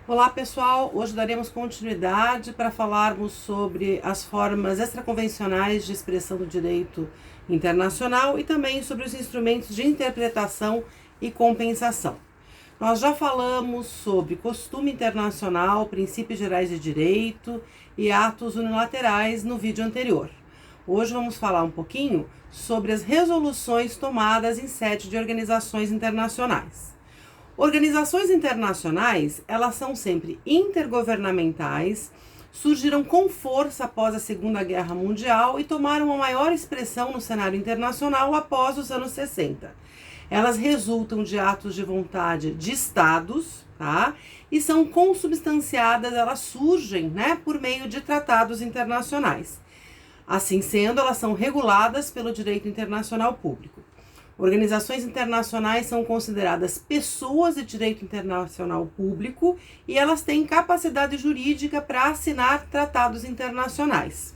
Olá pessoal, hoje daremos continuidade para falarmos sobre as formas extraconvencionais de expressão do direito internacional e também sobre os instrumentos de interpretação e compensação. Nós já falamos sobre costume internacional, princípios gerais de direito e atos unilaterais no vídeo anterior. Hoje vamos falar um pouquinho sobre as resoluções tomadas em sede de organizações internacionais. Organizações internacionais, elas são sempre intergovernamentais, surgiram com força após a Segunda Guerra Mundial e tomaram uma maior expressão no cenário internacional após os anos 60. Elas resultam de atos de vontade de estados, tá? E são consubstanciadas, elas surgem, né, por meio de tratados internacionais. Assim sendo, elas são reguladas pelo direito internacional público. Organizações internacionais são consideradas pessoas de direito internacional público e elas têm capacidade jurídica para assinar tratados internacionais.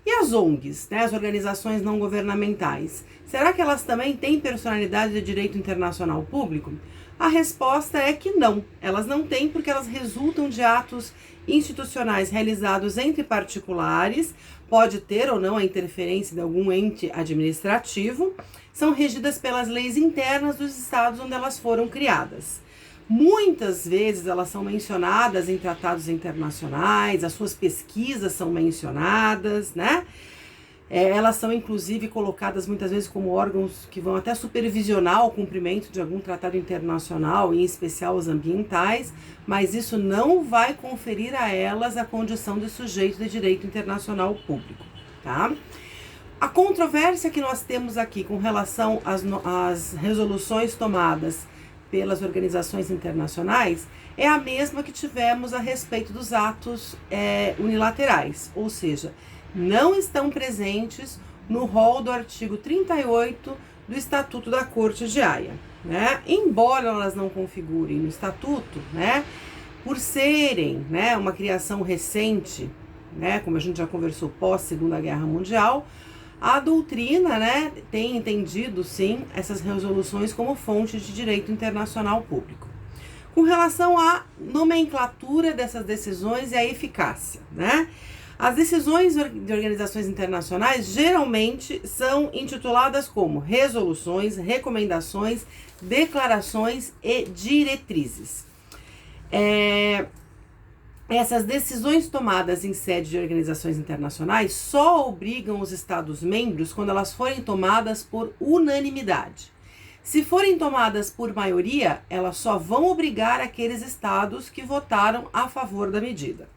E as ONGs, né, as organizações não governamentais, será que elas também têm personalidade de direito internacional público? A resposta é que não. Elas não têm porque elas resultam de atos institucionais realizados entre particulares, pode ter ou não a interferência de algum ente administrativo, são regidas pelas leis internas dos estados onde elas foram criadas. Muitas vezes elas são mencionadas em tratados internacionais, as suas pesquisas são mencionadas, né? Elas são inclusive colocadas muitas vezes como órgãos que vão até supervisionar o cumprimento de algum tratado internacional, em especial os ambientais, mas isso não vai conferir a elas a condição de sujeito de direito internacional público, tá? A controvérsia que nós temos aqui com relação às resoluções tomadas pelas organizações internacionais é a mesma que tivemos a respeito dos atos unilaterais, ou seja, não estão presentes no rol do artigo 38 do Estatuto da Corte de Haia, né? Embora elas não configurem no Estatuto, né, por serem, né, uma criação recente, né, como a gente já conversou pós Segunda Guerra Mundial, a doutrina, né, tem entendido, sim, essas resoluções como fonte de direito internacional público. Com relação à nomenclatura dessas decisões e à eficácia, né? As decisões de organizações internacionais geralmente são intituladas como resoluções, recomendações, declarações e diretrizes. Essas decisões tomadas em sede de organizações internacionais só obrigam os Estados-membros quando elas forem tomadas por unanimidade. Se forem tomadas por maioria, elas só vão obrigar aqueles Estados que votaram a favor da medida.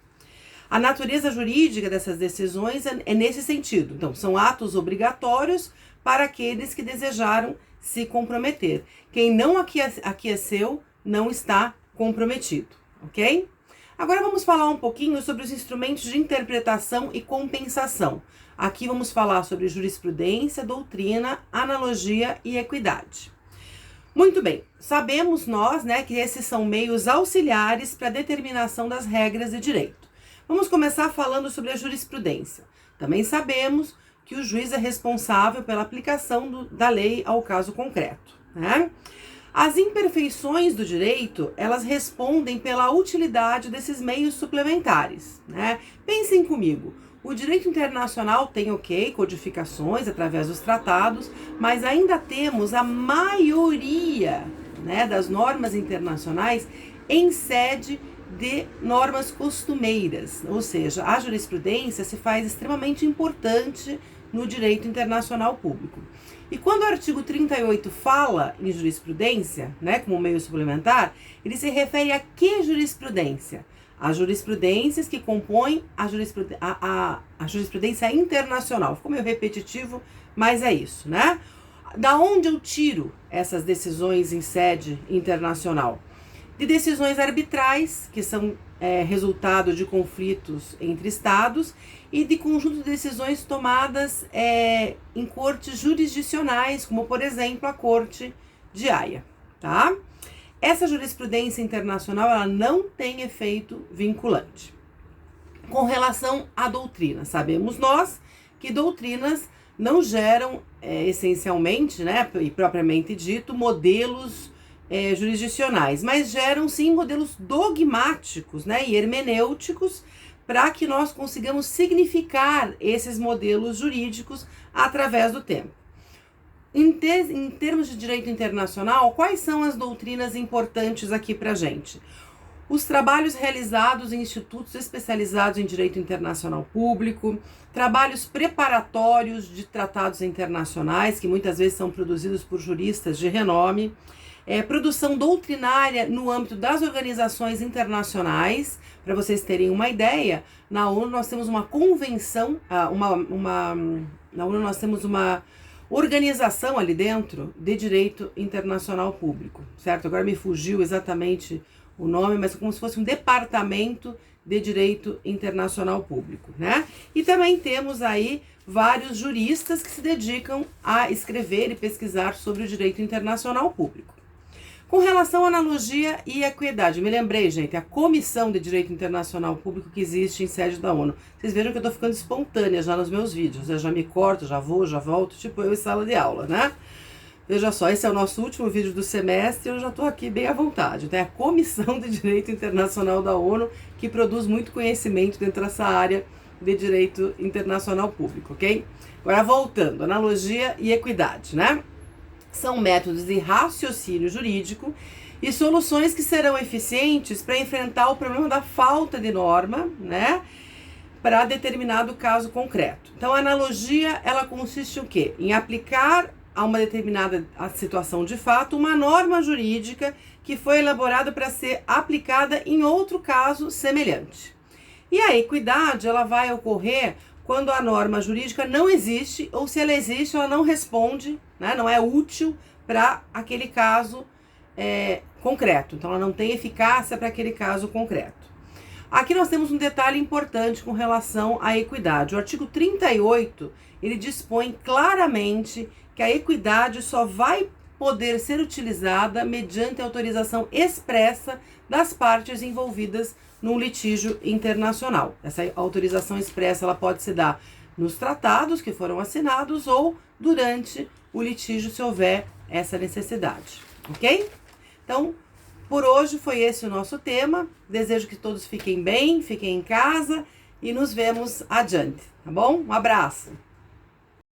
A natureza jurídica dessas decisões é nesse sentido. Então, são atos obrigatórios para aqueles que desejaram se comprometer. Quem não aqueceu não está comprometido, ok? Agora vamos falar um pouquinho sobre os instrumentos de interpretação e compensação. Aqui vamos falar sobre jurisprudência, doutrina, analogia e equidade. Muito bem, sabemos nós, né, que esses são meios auxiliares para a determinação das regras de direito. Vamos começar falando sobre a jurisprudência. Também sabemos que o juiz é responsável pela aplicação da lei ao caso concreto, né? As imperfeições do direito, elas respondem pela utilidade desses meios suplementares, né? Pensem comigo, o direito internacional tem, codificações através dos tratados, mas ainda temos a maioria, né, das normas internacionais em sede de normas costumeiras, ou seja, a jurisprudência se faz extremamente importante no direito internacional público. E quando o artigo 38 fala em jurisprudência, né, como meio suplementar, ele se refere a que jurisprudência? As jurisprudências que compõem a jurisprudência internacional. Ficou meio repetitivo, mas é isso, né? Da onde eu tiro essas decisões em sede internacional? De decisões arbitrais, que são resultado de conflitos entre estados, e de conjunto de decisões tomadas em cortes jurisdicionais, como por exemplo a Corte de Haia, tá? Essa jurisprudência internacional, ela não tem efeito vinculante. Com relação à doutrina, sabemos nós que doutrinas não geram essencialmente, né, e propriamente dito, modelos jurisdicionais, mas geram sim modelos dogmáticos, né, e hermenêuticos para que nós consigamos significar esses modelos jurídicos através do tempo. Em termos de direito internacional, quais são as doutrinas importantes aqui para a gente? Os trabalhos realizados em institutos especializados em direito internacional público, trabalhos preparatórios de tratados internacionais, que muitas vezes são produzidos por juristas de renome, produção doutrinária no âmbito das organizações internacionais. Para vocês terem uma ideia, na ONU nós temos uma convenção, na ONU nós temos uma organização ali dentro de direito internacional público, certo? Agora me fugiu exatamente o nome, mas é como se fosse um departamento de direito internacional público, né? E também temos aí vários juristas que se dedicam a escrever e pesquisar sobre o direito internacional público. Com relação à analogia e equidade, me lembrei, gente, a Comissão de Direito Internacional Público que existe em sede da ONU. Vocês viram que eu tô ficando espontânea já nos meus vídeos, eu já me corto, já vou, já volto, tipo eu em sala de aula, né? Veja só, esse é o nosso último vídeo do semestre e eu já estou aqui bem à vontade. Então é a Comissão de Direito Internacional da ONU que produz muito conhecimento dentro dessa área de Direito Internacional Público, ok? Agora voltando, analogia e equidade, né? São métodos de raciocínio jurídico e soluções que serão eficientes para enfrentar o problema da falta de norma, né? Para determinado caso concreto. Então a analogia, ela consiste em quê? Em aplicar a uma determinada situação de fato, uma norma jurídica que foi elaborada para ser aplicada em outro caso semelhante. E a equidade, ela vai ocorrer quando a norma jurídica não existe, ou se ela existe, ela não responde, né, não é útil para aquele caso concreto. Então, ela não tem eficácia para aquele caso concreto. Aqui nós temos um detalhe importante com relação à equidade. O artigo 38, ele dispõe claramente que a equidade só vai poder ser utilizada mediante autorização expressa das partes envolvidas num litígio internacional. Essa autorização expressa, ela pode se dar nos tratados que foram assinados ou durante o litígio, se houver essa necessidade, ok? Então, por hoje foi esse o nosso tema. Desejo que todos fiquem bem, fiquem em casa e nos vemos adiante, tá bom? Um abraço!